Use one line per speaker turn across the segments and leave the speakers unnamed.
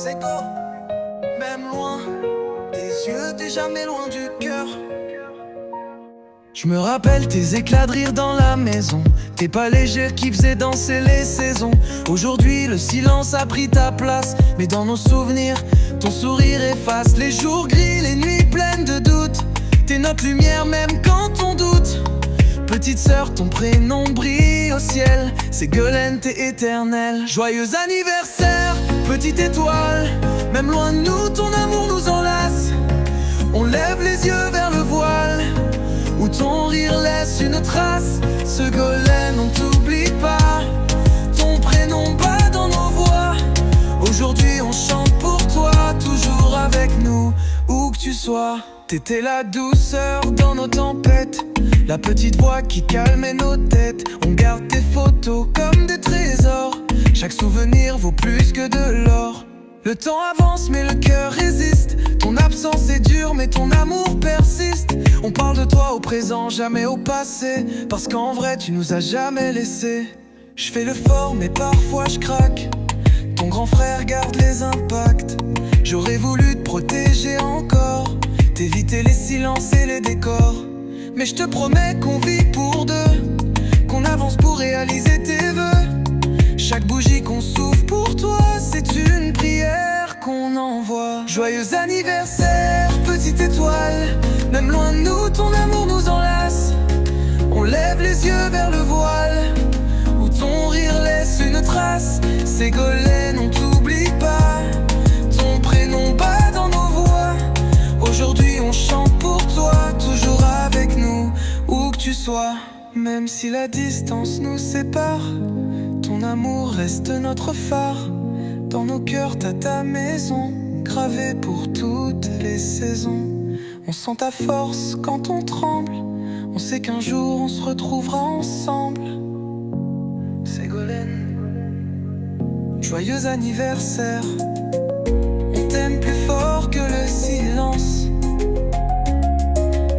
C'est go, même loin, tes yeux, t'es jamais loin du cœur. Je me rappelle tes éclats de rire dans la maison, tes pas légers qui faisaient danser les saisons. Aujourd'hui le silence a pris ta place, mais dans nos souvenirs, ton sourire efface les jours gris, les nuits pleines de doutes. T'es notre lumière même quand on doute. Petite sœur, ton prénom brille au ciel, Ségolène, t'es éternelle. Joyeux anniversaire, petite étoile, même loin de nous, ton amour nous enlace. On lève les yeux vers le voile, où ton rire laisse une trace. Ségolène, on t'oublie pas, ton prénom bat dans nos voix. Aujourd'hui on chante pour toi, toujours avec nous, où que tu sois. T'étais la douceur dans nos tempêtes, la petite voix qui calmait nos têtes. On garde tes photos comme des trésors, chaque souvenir vaut plus que de l'or. Le temps avance mais le cœur résiste, ton absence est dure mais ton amour persiste. On parle de toi au présent, jamais au passé, parce qu'en vrai tu nous as jamais laissé. Je fais le fort mais parfois je craque, ton grand frère garde les impacts. J'aurais voulu te protéger encore, t'éviter les silences et les décors. Mais je te promets qu'on vit pour deux, qu'on avance pour réaliser tes vœux. Chaque bougie qu'on souffle pour toi, c'est une prière qu'on envoie. Joyeux anniversaire, petite étoile, même loin de nous, ton amour nous enlace. On lève les yeux vers le voile, où ton rire laisse une trace. Ségolène, on t'oublie pas, ton prénom bat dans nos voix. Aujourd'hui on chante pour toi, toujours avec nous, où que tu sois. Même si la distance nous sépare, ton amour reste notre phare. Dans nos cœurs t'as ta maison, gravée pour toutes les saisons. On sent ta force quand on tremble, on sait qu'un jour on se retrouvera ensemble. Ségolène, joyeux anniversaire. On t'aime plus fort que le silence.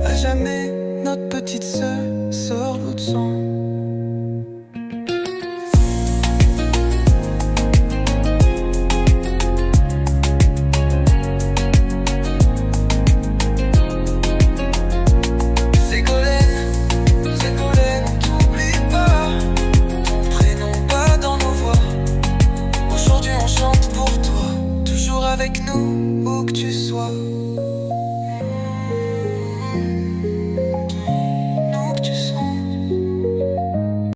À jamais notre petite sœur sort l'eau de sang.